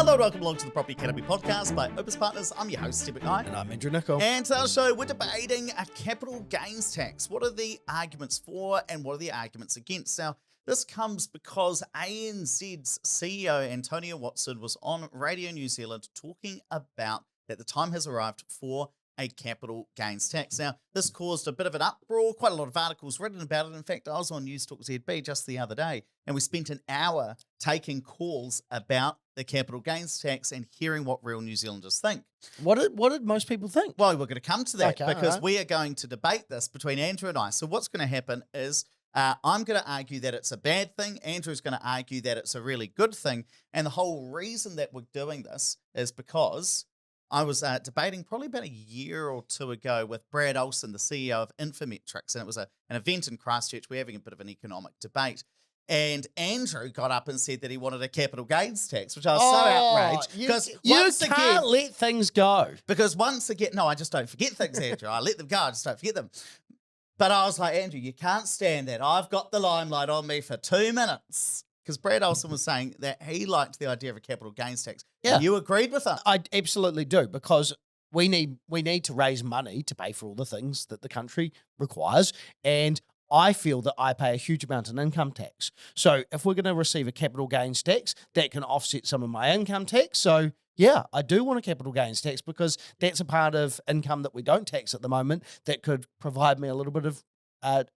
Hello and welcome along to the Property Academy podcast by Opus Partners. I'm your host, Steve McKnight. And I'm Andrew Nicol. And to our show, we're debating a capital gains tax. What are the arguments for and what are the arguments against? Now, this comes because ANZ's CEO, Antonio Watson, was on Radio New Zealand talking about that the time has arrived for a capital gains tax. Now, this caused a bit of an uproar, quite a lot of articles written about it. In fact, I was on News Talk ZB just the other day, and we spent an hour taking calls about the capital gains tax and hearing what real New Zealanders think. What did most people think? Well, we're going to come to that because right. we are going to debate this between Andrew and I. So what's going to happen is I'm going to argue that it's a bad thing. Andrew's going to argue that it's a really good thing. And the whole reason that we're doing this is because I was debating probably about a year or two ago with Brad Olsen, the CEO of Infometrics, and it was an event in Christchurch. We're having a bit of an economic debate. And Andrew got up and said that he wanted a capital gains tax, which I was so outraged. Because you can't let things go. Because once again, no, I just don't forget things, Andrew. I let them go, I just don't forget them. But I was like, Andrew, you can't stand that. I've got the limelight on me for 2 minutes. Because Brad Olsen was saying that he liked the idea of a capital gains tax. Yeah. And you agreed with him. I absolutely do, because we need to raise money to pay for all the things that the country requires. And I feel that I pay a huge amount in income tax. So if we're going to receive a capital gains tax, that can offset some of my income tax. So yeah, I do want a capital gains tax because that's a part of income that we don't tax at the moment that could provide me a little bit of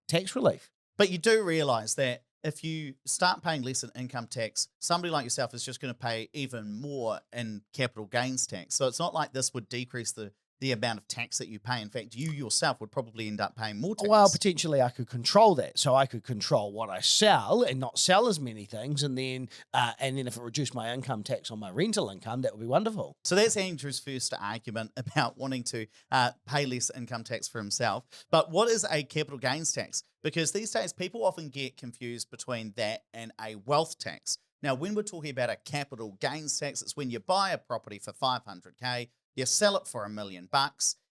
tax relief. But you do realise that if you start paying less in income tax, somebody like yourself is just going to pay even more in capital gains tax. So it's not like this would decrease the amount of tax that you pay. In fact, you yourself would probably end up paying more tax. Well, potentially I could control that. So I could control what I sell and not sell as many things. And then if it reduced my income tax on my rental income, that would be wonderful. So that's Andrew's first argument about wanting to pay less income tax for himself. But what is a capital gains tax? Because these days people often get confused between that and a wealth tax. Now, when we're talking about a capital gains tax, it's when you buy a property for $500K, you sell it for $1 million,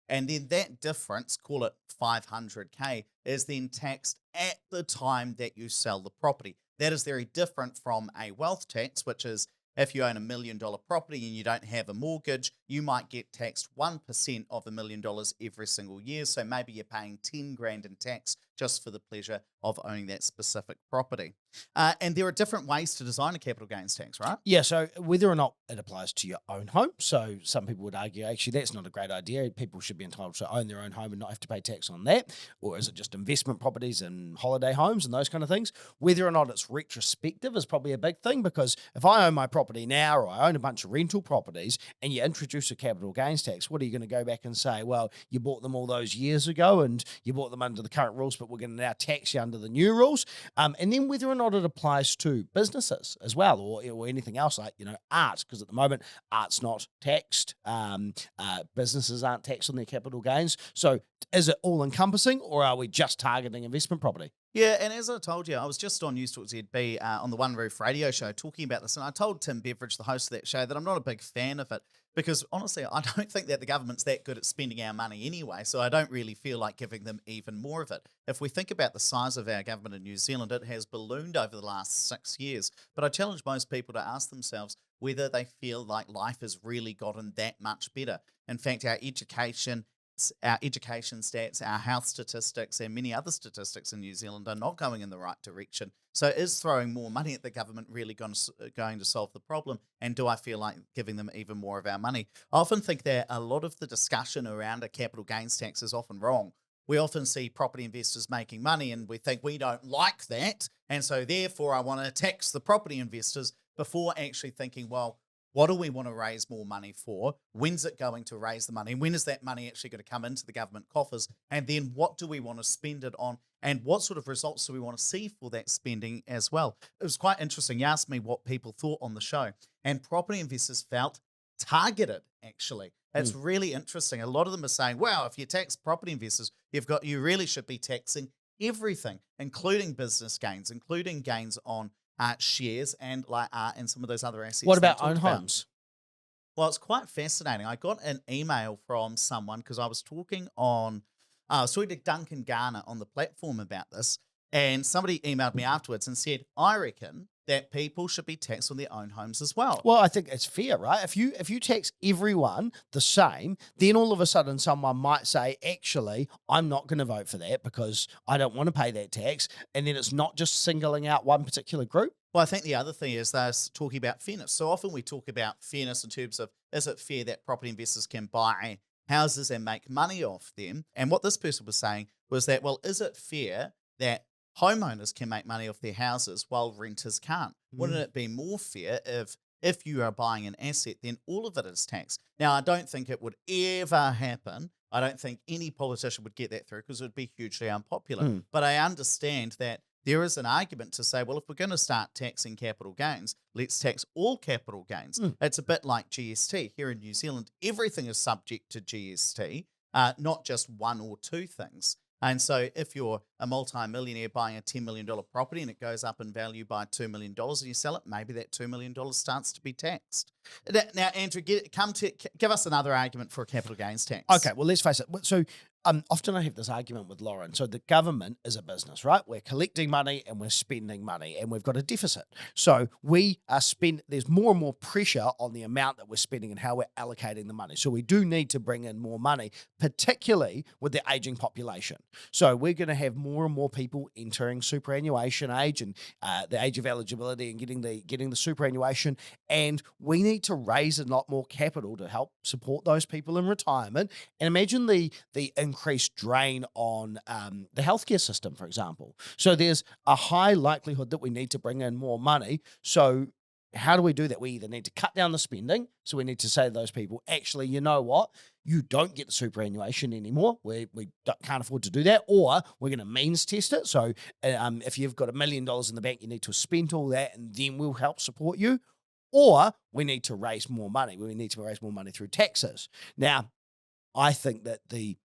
and then that difference, call it $500K, is then taxed at the time that you sell the property. That is very different from a wealth tax, which is if you own $1 million property and you don't have a mortgage, you might get taxed 1% of $1 million every single year. So maybe you're paying 10 grand in tax just for the pleasure of owning that specific property. And there are different ways to design a capital gains tax, right? Yeah, so whether or not it applies to your own home. So some people would argue, actually, that's not a great idea. People should be entitled to own their own home and not have to pay tax on that. Or is it just investment properties and holiday homes and those kind of things? Whether or not it's retrospective is probably a big thing, because if I own my property now, or I own a bunch of rental properties, and you introduce a capital gains tax, what are you going to go back and say? Well, you bought them all those years ago and you bought them under the current rules, but we're going to now tax you under the new rules. And then whether or not it applies to businesses as well, or anything else like, art, because at the moment art's not taxed. Businesses aren't taxed on their capital gains. So is it all encompassing, or are we just targeting investment property? Yeah, and as I told you, I was just on News Talk ZB on the One Roof radio show talking about this, and I told Tim Beveridge, the host of that show, that I'm not a big fan of it because, honestly, I don't think that the government's that good at spending our money anyway, so I don't really feel like giving them even more of it. If we think about the size of our government in New Zealand, it has ballooned over the last 6 years, but I challenge most people to ask themselves whether they feel like life has really gotten that much better. In fact, our education stats, our health statistics, and many other statistics in New Zealand are not going in the right direction. So is throwing more money at the government really going to solve the problem? And do I feel like giving them even more of our money? I often think that a lot of the discussion around a capital gains tax is often wrong. We often see property investors making money and we think we don't like that, and so therefore I want to tax the property investors, before actually thinking, well, what do we want to raise more money for? When's it going to raise the money? When is that money actually going to come into the government coffers? And then what do we want to spend it on? And what sort of results do we want to see for that spending as well? It was quite interesting. You asked me what people thought on the show, and property investors felt targeted, actually. It's really interesting. A lot of them are saying, well, if you tax property investors, you really should be taxing everything, including business gains, including gains on shares and some of those other assets. What about own homes? Well, it's quite fascinating. I got an email from someone because I was talking to Duncan Garner on the platform about this, and somebody emailed me afterwards and said, I reckon that people should be taxed on their own homes as well. Well, I think it's fair, right? If you tax everyone the same, then all of a sudden someone might say, actually, I'm not going to vote for that because I don't want to pay that tax. And then it's not just singling out one particular group. Well, I think the other thing is they're talking about fairness. So often we talk about fairness in terms of, is it fair that property investors can buy houses and make money off them? And what this person was saying was that, well, is it fair that homeowners can make money off their houses while renters can't? Wouldn't it be more fair if you are buying an asset, then all of it is taxed? Now, I don't think it would ever happen. I don't think any politician would get that through because it would be hugely unpopular. But I understand that there is an argument to say, well, if we're going to start taxing capital gains, let's tax all capital gains. It's a bit like GST. Here in New Zealand, everything is subject to GST, not just one or two things. And so if you're a multi-millionaire buying a $10 million property and it goes up in value by $2 million and you sell it, maybe that $2 million starts to be taxed. Now, Andrew, give us another argument for a capital gains tax. Okay, well, let's face it. So often I have this argument with Lauren. So the government is a business, right? We're collecting money and we're spending money and we've got a deficit. So there's more and more pressure on the amount that we're spending and how we're allocating the money. So we do need to bring in more money, particularly with the aging population. So we're going to have more and more people entering superannuation age and the age of eligibility and getting the superannuation. And we need to raise a lot more capital to help support those people in retirement. And imagine the increased drain on the healthcare system, for example. So there's a high likelihood that we need to bring in more money. So how do we do that? We either need to cut down the spending. So we need to say to those people, actually, you know what? You don't get the superannuation anymore. We can't afford to do that. Or we're going to means test it. So if you've got $1 million in the bank, you need to spend all that and then we'll help support you. Or we need to raise more money. We need to raise more money through taxes. Now, I think that the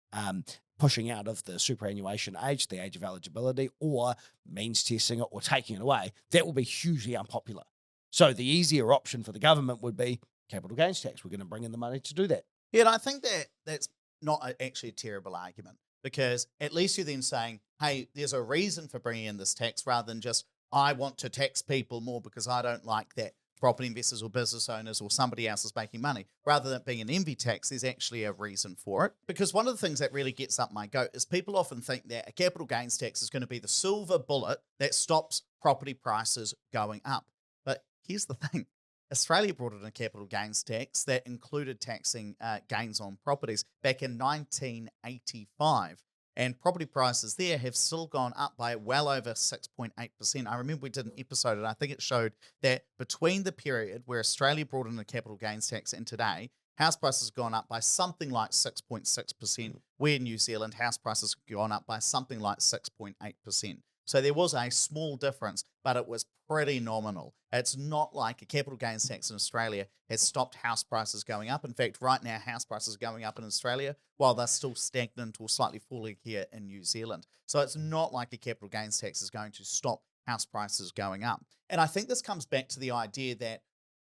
pushing out of the superannuation age, the age of eligibility, or means testing it or taking it away, that will be hugely unpopular. So the easier option for the government would be capital gains tax. We're going to bring in the money to do that. Yeah, and I think that's not actually a terrible argument because at least you're then saying, hey, there's a reason for bringing in this tax rather than just, I want to tax people more because I don't like that property investors or business owners or somebody else is making money. Rather than being an envy tax, there's actually a reason for it. Because one of the things that really gets up my goat is people often think that a capital gains tax is going to be the silver bullet that stops property prices going up. But here's the thing. Australia brought in a capital gains tax that included taxing gains on properties back in 1985. And property prices there have still gone up by well over 6.8%. I remember we did an episode and I think it showed that between the period where Australia brought in a capital gains tax and today, house prices have gone up by something like 6.6%, where in New Zealand, house prices have gone up by something like 6.8%. So there was a small difference, but it was pretty nominal. It's not like a capital gains tax in Australia has stopped house prices going up. In fact, right now, house prices are going up in Australia while they're still stagnant or slightly falling here in New Zealand. So it's not like a capital gains tax is going to stop house prices going up. And I think this comes back to the idea that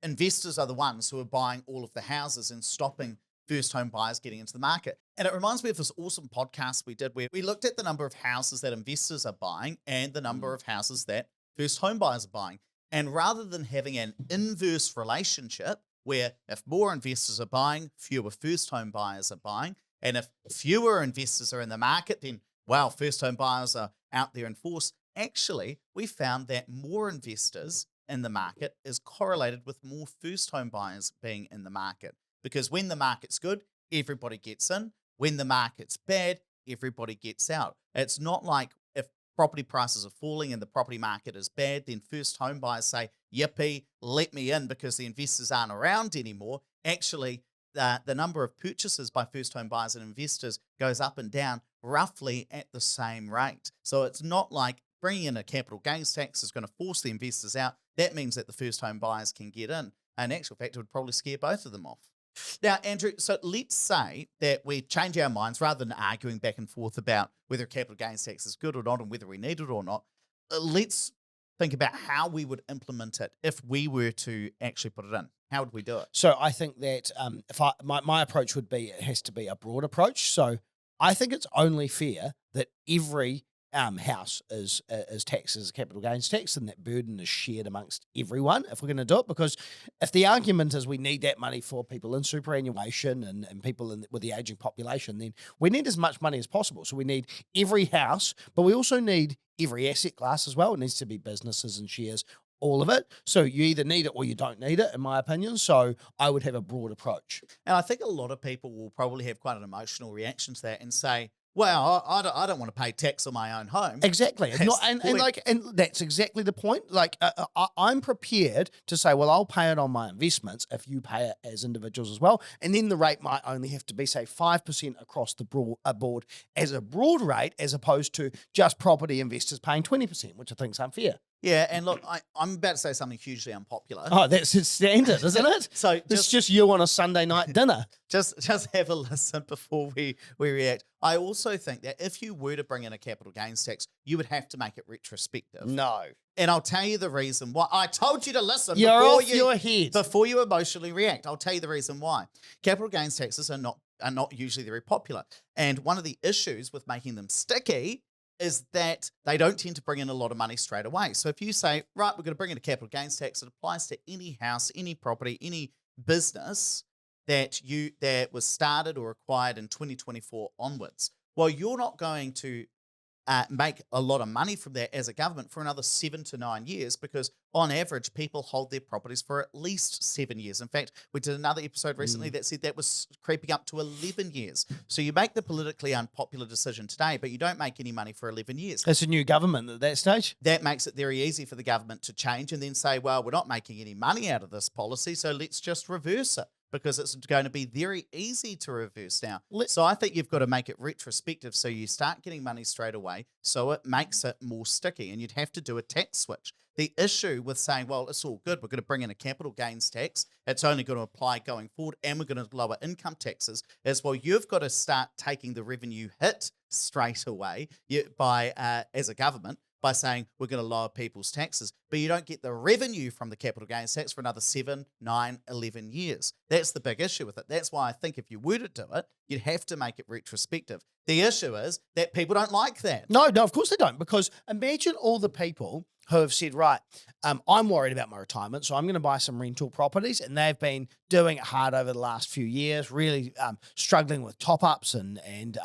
investors are the ones who are buying all of the houses and stopping first home buyers getting into the market. And it reminds me of this awesome podcast we did where we looked at the number of houses that investors are buying and the number of houses that first home buyers are buying. And rather than having an inverse relationship where if more investors are buying, fewer first home buyers are buying, and if fewer investors are in the market, then, wow, first home buyers are out there in force. Actually, we found that more investors in the market is correlated with more first home buyers being in the market. Because when the market's good, everybody gets in. When the market's bad, everybody gets out. It's not like if property prices are falling and the property market is bad, then first home buyers say, yippee, let me in because the investors aren't around anymore. Actually, the number of purchases by first home buyers and investors goes up and down roughly at the same rate. So it's not like bringing in a capital gains tax is going to force the investors out. That means that the first home buyers can get in. In actual fact, it would probably scare both of them off. Now, Andrew, so let's say that we change our minds rather than arguing back and forth about whether a capital gains tax is good or not and whether we need it or not. Let's think about how we would implement it if we were to actually put it in. How would we do it? So I think that my approach would be, it has to be a broad approach. So I think it's only fair that every house is taxed as a capital gains tax, and that burden is shared amongst everyone if we're going to do it. Because if the argument is we need that money for people in superannuation and people with the aging population, then we need as much money as possible. So we need every house, but we also need every asset class as well. It needs to be businesses and shares, all of it. So you either need it or you don't need it, in my opinion. So I would have a broad approach. And I think a lot of people will probably have quite an emotional reaction to that and say, well, I don't want to pay tax on my own home. Exactly. And that's exactly the point. Like, I'm prepared to say, well, I'll pay it on my investments if you pay it as individuals as well. And then the rate might only have to be, say, 5% across the board as a broad rate, as opposed to just property investors paying 20%, which I think is unfair. Yeah, and look, I'm about to say something hugely unpopular. Oh, that's his standard, isn't it? So it's just you on a Sunday night dinner. Just have a listen before we react. I also think that if you were to bring in a capital gains tax, you would have to make it retrospective. No. And I'll tell you the reason why. I told you to listen your head. before you emotionally react. I'll tell you the reason why. Capital gains taxes are not usually very popular. And one of the issues with making them sticky is that they don't tend to bring in a lot of money straight away. So if you say, right, we're going to bring in a capital gains tax, it applies to any house, any property, any business that was started or acquired in 2024 onwards. Well, you're not going to make a lot of money from that as a government for another 7 to 9 years, because on average, people hold their properties for at least 7 years. In fact, we did another episode recently that said that was creeping up to 11 years. So you make the politically unpopular decision today, but you don't make any money for 11 years. It's a new government at that stage. That makes it very easy for the government to change and then say, well, we're not making any money out of this policy, so let's just reverse it, because it's going to be very easy to reverse now. So I think you've got to make it retrospective, so you start getting money straight away, so it makes it more sticky, and you'd have to do a tax switch. The issue with saying, well, it's all good, we're going to bring in a capital gains tax, it's only going to apply going forward, and we're going to lower income taxes, is, well, you've got to start taking the revenue hit straight away as a government, by saying we're going to lower people's taxes, but you don't get the revenue from the capital gains tax for another 7, 9, 11 years. That's the big issue with it. That's why I think if you were to do it, you'd have to make it retrospective. The issue is that people don't like that. No, of course they don't, because imagine all the people who have said, right, I'm worried about my retirement, so I'm going to buy some rental properties, and they've been doing it hard over the last few years, really struggling with top-ups and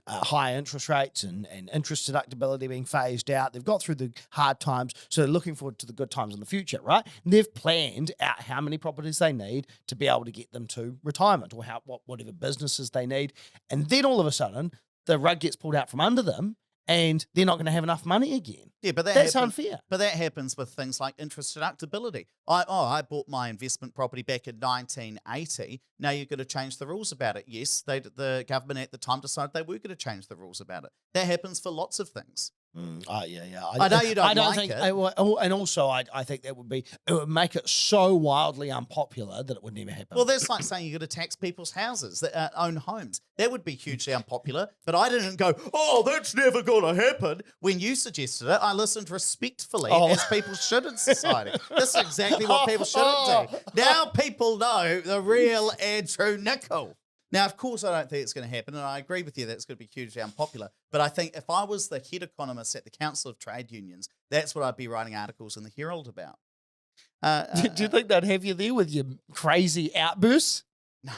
high interest rates and interest deductibility being phased out. They've got through the hard times, so they're looking forward to the good times in the future, right? And they've planned out how many properties they need to be able to get them to retirement, or whatever businesses they need. And then all of a sudden, the rug gets pulled out from under them, and they're not going to have enough money again. Yeah, but that's unfair. But that happens with things like interest deductibility. I bought my investment property back in 1980. Now you're going to change the rules about it. Yes, the government at the time decided they were going to change the rules about it. That happens for lots of things. Yeah. I know you don't like it. And also, I think it would make it so wildly unpopular that it would never happen. Well, that's like saying you're going to tax people's houses that own homes. That would be hugely unpopular. But I didn't go, oh, that's never going to happen. When you suggested it, I listened respectfully, as people should in society. This is exactly what people shouldn't do. Now people know the real Andrew Nicol. Now, of course, I don't think it's going to happen, and I agree with you that it's going to be hugely unpopular. But I think if I was the head economist at the Council of Trade Unions, that's what I'd be writing articles in the Herald about. Do you think they'd have you there with your crazy outbursts? No.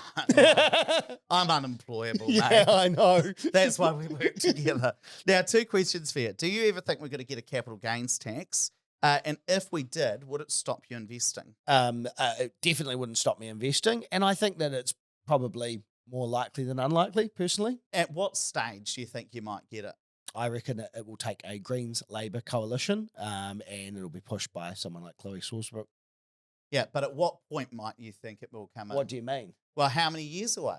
I'm unemployable, mate. Yeah, I know. That's why we work together. Now, 2 questions for you. Do you ever think we're going to get a capital gains tax? And if we did, would it stop you investing? It definitely wouldn't stop me investing. And I think that it's probably more likely than unlikely, personally. At what stage do you think you might get it? I reckon it will take a Greens-Labour coalition, and it'll be pushed by someone like Chloe Salisbury. Yeah, but at what point might you think it will come in? What do you mean? Well, how many years away?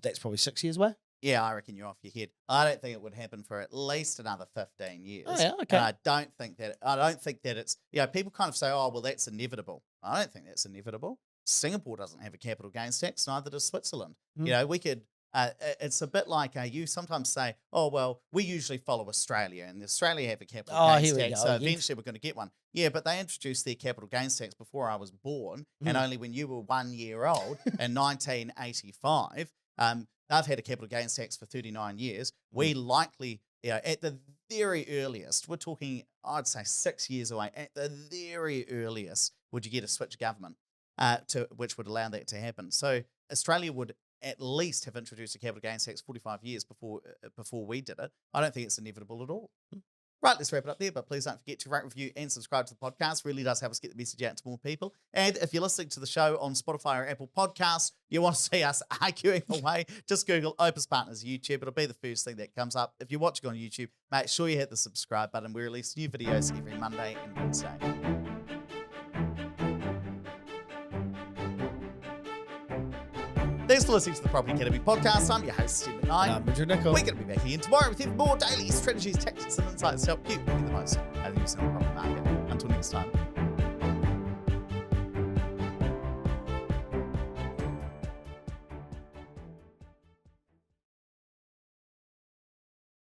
That's probably 6 years away. Yeah, I reckon you're off your head. I don't think it would happen for at least another 15 years. Oh, yeah, okay. And I don't think that it's, people kind of say, oh, well, that's inevitable. I don't think that's inevitable. Singapore doesn't have a capital gains tax, neither does Switzerland. We could, it's a bit like you sometimes say, oh, well, we usually follow Australia, and Australia have a capital gains tax, so eventually we're going to get one. Yeah, but they introduced their capital gains tax before I was born, and only when you were 1 year old in 1985. They've had a capital gains tax for 39 years. We likely, at the very earliest, we're talking, I'd say 6 years away, at the very earliest, would you get a switch of government to which would allow that to happen. So Australia would at least have introduced a capital gains tax 45 years before we did it. I don't think it's inevitable at all. Right, let's wrap it up there, but please don't forget to rate, review, and subscribe to the podcast. Really does help us get the message out to more people. And if you're listening to the show on Spotify or Apple Podcasts, you want to see us arguing away, just Google Opus Partners YouTube. It'll be the first thing that comes up. If you're watching on YouTube, make sure you hit the subscribe button. We release new videos every Monday and Wednesday. Thanks for listening to the Property Academy podcast. I'm your host, Steve McKnight. I'm Richard Nicol. We're going to be back again tomorrow with even more daily strategies, tactics, and insights to help you get the most out of the New Zealand property market. Until next time.